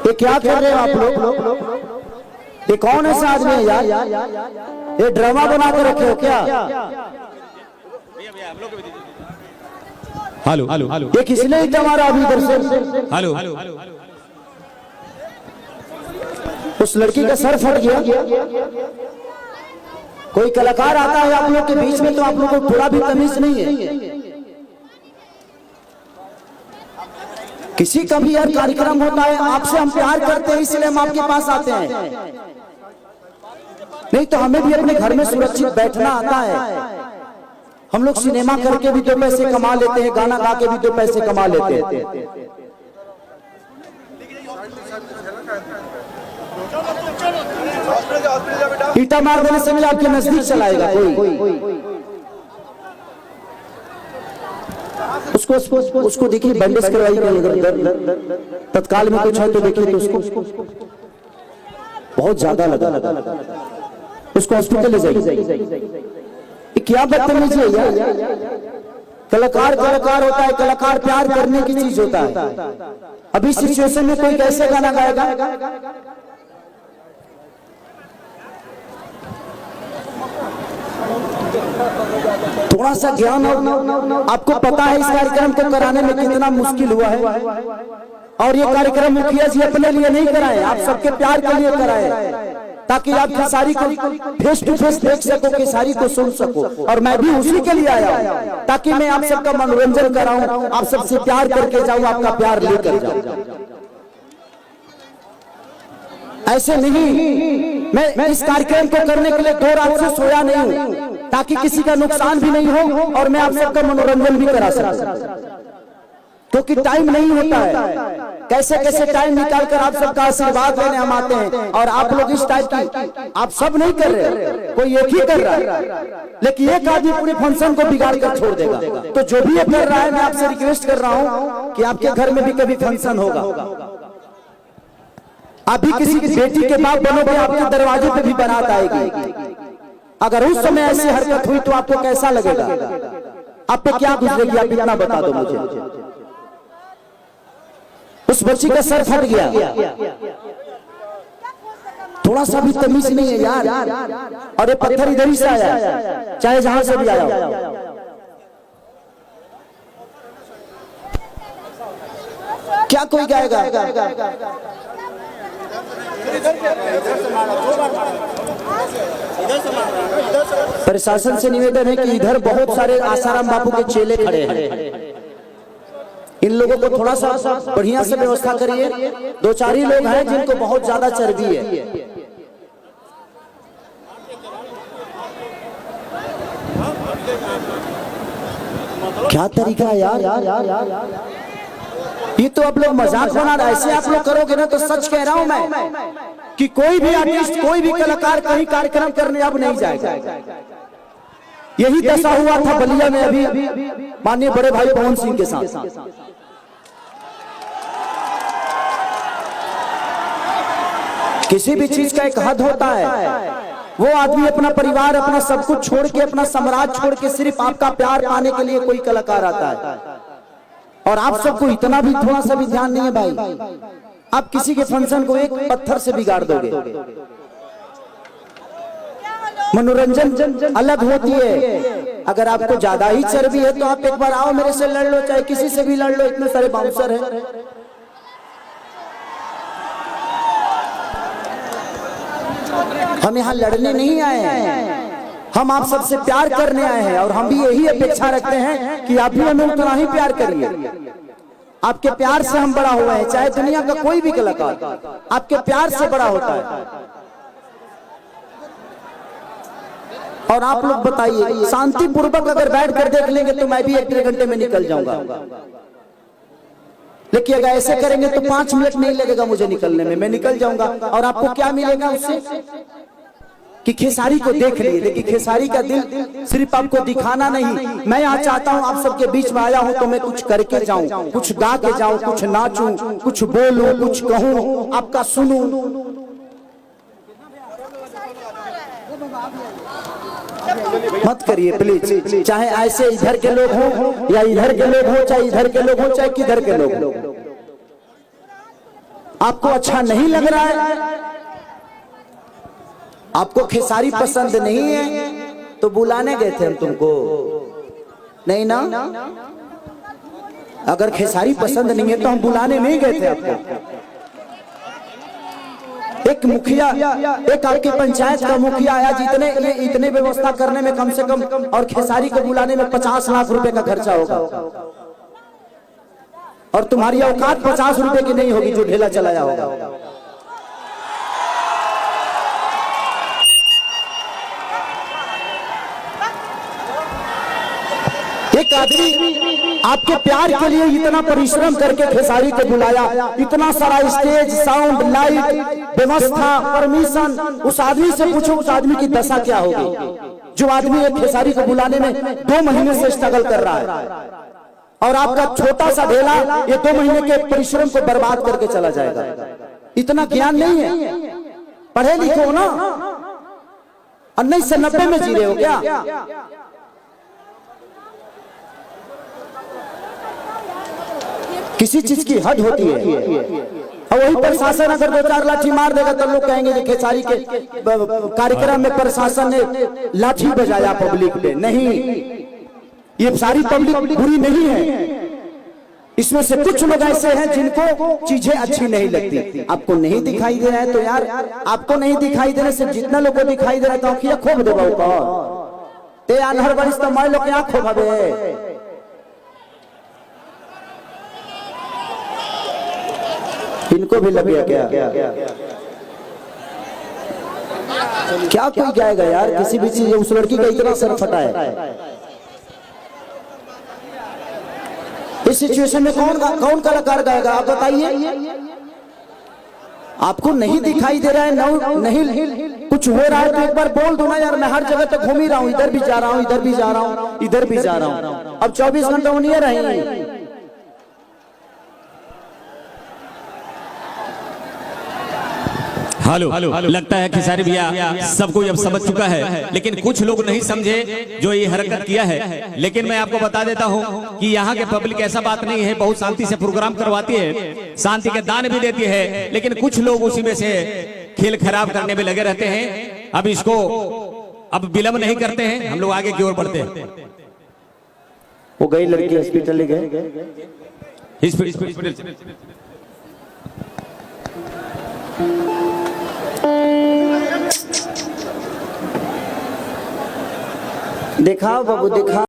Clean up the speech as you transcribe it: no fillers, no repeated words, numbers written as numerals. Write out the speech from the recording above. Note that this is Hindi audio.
ये क्या कर रहे हो आप लोग? ये कौन ऐसा आदमी है यार? ये ड्रामा बना के रखे हो क्या? हेलो हेलो हेलो, ये किसने हमारा अभी इधर से? हेलो, उस लड़की का सर फट गया। कोई कलाकार आता है आप लोग के बीच में तो आप लोगों को थोड़ा भी तमीज नहीं है। किसी का भी यार कार्यक्रम होता है, आपसे हम प्यार करते हैं इसलिए हम आपके पास आते हैं, नहीं तो हमें भी अपने घर में सुरक्षित बैठना आता है। हम लोग सिनेमा करके भी 2 पैसे कमा लेते हैं, गाना गा के भी 2 पैसे कमा लेते हैं। ईटा मार देने से भी आपके नजदीक चलाएगा कोई? उसको देखिए, बैंडेज करवाइए, तत्काल में कुछ है तो देखिए तो उसको बहुत ज्यादा लगा, उसको हॉस्पिटल ले जाइए। क्या बदतमीजी है यार? कलाकार कलाकार होता है, कलाकार प्यार करने की चीज होता है। अभी सिचुएशन में कोई कैसे गाना गाएगा? थोड़ा सा ज्ञान हो। आपको पता है इस कार्यक्रम को कराने में कितना मुश्किल हुआ है, और ये कार्यक्रम मुखिया जी अपने लिए नहीं कराए, आप सबके प्यार के लिए कराए, ताकि आप खेसारी को फेस टू फेस देख सको, खेसारी को सुन सको। और मैं भी उसी के लिए आया हूं, ताकि मैं आप सबका मनोरंजन कराऊं, आप सबसे प्यार करके जाऊं, आपका प्यार लेकर जाऊं। ऐसे नहीं, मैं इस कार्यक्रम को करने के लिए 2 रात से सोया नहीं हूं, ताकि किसी का नुकसान भी नहीं हो और मैं आप सबका मनोरंजन भी करा सकूं, क्योंकि टाइम नहीं होता है। कैसे कैसे टाइम निकालकर आप सबका आशीर्वाद लेने हम आते हैं, और आप लोग इस टाइप की आप सब नहीं कर रहे, कोई एक ही कर रहा है, लेकिन एक आदमी पूरे फंक्शन को बिगाड़ कर छोड़ देगा। तो जो भी ये कर रहा है, मैं आपसे रिक्वेस्ट कर रहा हूं कि आपके घर में भी कभी फंक्शन होगा, आप भी किसी की बेटी के बाप बनोगे, आपके दरवाजे पे भी बारात आएगी। अगर उस समय ऐसी हरकत हुई तो आपको कैसा लगेगा? आप पे क्या गुजरेगी? आप इतना बता दो मुझे। उस बच्ची का सर फट गया, थोड़ा सा भी तमीज नहीं है यार। और ये पत्थर इधर ही से आया, चाहे जहां से भी आया। क्या कोई गाएगा? प्रशासन से निवेदन है कि इधर बहुत सारे आसाराम बापू के चेले खड़े हैं, इन लोगों को थोड़ा सा बढ़िया से व्यवस्था करिए। 2-4 ही लोग हैं जिनको बहुत ज्यादा चर्बी है। क्या तरीका है यार? ये तो आप लोग मजाक बना रहे, ऐसे आप लोग करोगे ना तो सच कह रहा हूं मैं कि कोई भी आर्टिस्ट, कोई भी कलाकार कहीं कार्यक्रम करने अब नहीं जाएगा। यही दशा हुआ था बलिया में अभी माननीय बड़े भाई पवन सिंह के साथ। किसी भी चीज का एक हद होता है। वो आदमी अपना परिवार, अपना सब कुछ छोड़ के, अपना साम्राज्य छोड़ के सिर्फ आपका प्यार पाने के लिए कोई कलाकार आता है, और आप सबको इतना भी थोड़ा सा भी ध्यान नहीं है भाई। आप किसी के फंक्शन को एक पत्थर से बिगाड़ दोगे। मनोरंजन अलग होती है। अगर आपको ज्यादा ही चर्बी है तो आप एक बार आओ, मेरे से लड़ लो, चाहे किसी से भी लड़ लो, इतने सारे बाउंसर हैं। हम यहाँ लड़ने नहीं आए हैं, हम आप सबसे प्यार करने आए हैं, और हम भी यही अपेक्षा रखते हैं कि आप भी हमें उतना ही प्यार करिए। आपके प्यार से हम बड़ा हुए हैं, चाहे दुनिया का कोई भी कलाकार आपके प्यार से बड़ा होता है। और आप लोग बताइए, शांति पूर्वक अगर बैठ कर देख लेंगे तो मैं भी 1-1.5 घंटे में निकल जाऊंगा, लेकिन अगर ऐसे करेंगे तो 5 मिनट नहीं लगेगा मुझे निकलने में, मैं निकल जाऊंगा। और आपको क्या मिलेगा उससे? कि खेसारी को देख लिए, लेकिन खेसारी का दिल सिर्फ आपको दिखाना नहीं। मैं यहाँ चाहता हूँ, आप सबके बीच में आया हूँ तो मैं कुछ करके जाऊं, कुछ गा के जाऊं, कुछ नाचूं, कुछ बोलूं, कुछ कहूं, आपका सुनूं। मत करिए प्लीज, चाहे ऐसे इधर के लोग हों या इधर के लोग हों, चाहे इधर के लोग हों, चाहे किधर के लोग हों। आपको अच्छा नहीं लग रहा है, आपको खेसारी पसंद नहीं है, तो बुलाने गए थे हम तुमको, नहीं ना? अगर खेसारी पसंद नहीं है तो हम बुलाने नहीं गए थे आपको। एक मुखिया, एक आपकी पंचायत का मुखिया आया, जितने इतने व्यवस्था करने में कम से कम और खेसारी को बुलाने में 50 लाख रुपए का खर्चा होगा, और तुम्हारी औकात 50 रुपए की नहीं होगी जो ढेला चलाया होगा। एक आदमी आपके प्यार के लिए इतना परिश्रम करके खेसारी को बुलाया, इतना सारा स्टेज, साउंड, लाइट, व्यवस्था, परमिशन, उस आदमी से पूछो उस आदमी की दशा क्या होगी जो आदमी एक खेसारी को बुलाने में 2 महीने से स्ट्रगल कर रहा है, और आपका छोटा सा ढेला ये 2 महीने के परिश्रम को बर्बाद करके चला जाएगा। इतना ज्ञान नहीं है, पढ़े लिखे हो ना, 1990 में जी रहे हो क्या? किसी चीज की हद होती है, और वही प्रशासन अगर 2-4 लाठी मार देगा तो लोग कहेंगे कि खेसारी के कार्यक्रम में प्रशासन ने लाठी बजाया पब्लिक पे। नहीं, ये सारी पब्लिक बुरी नहीं है, इसमें से कुछ लोग ऐसे हैं जिनको चीजें अच्छी नहीं लगती। आपको नहीं दिखाई दे रहा है तो यार, आपको नहीं दिखाई देने से जितना लोगों को दिखाई दे रहा है तो आंखियां खोब देगा ऊपर ते अनहर बरिस तो मैं लोग आंख खोबे। इनको भी लग गया क्या? क्या कोई जाएगा यार किसी भी चीज, उस लड़की का इतना सर फटा है। इस सिचुएशन में कौन कलाकार गाएगा आप बताइए? आपको नहीं दिखाई दे रहा है, नहीं कुछ हो रहा है तो एक बार बोल दो ना यार, मैं हर जगह तो घूम ही रहा हूँ, इधर भी जा रहा हूँ, इधर भी जा रहा हूँ, इधर भी जा रहा हूँ। अब 24 घंटा उन्हीं रहेंगे। हेलो, लगता है खेसारी भैया सबको अब समझ चुका है, लेकिन कुछ लोग नहीं समझे जो ये हरकत किया है। लेकिन मैं आपको बता देता हूँ कि यहाँ के पब्लिक ऐसा बात नहीं है, बहुत शांति से प्रोग्राम करवाती है, शांति के दान भी देती है, लेकिन कुछ लोग उसी में से खेल खराब करने में लगे रहते हैं। अब इसको अब विलंब नहीं करते हैं, हम लोग आगे की ओर बढ़ते हैं। वो गई लड़की हॉस्पिटल ले गए, देखा बाबू देखा।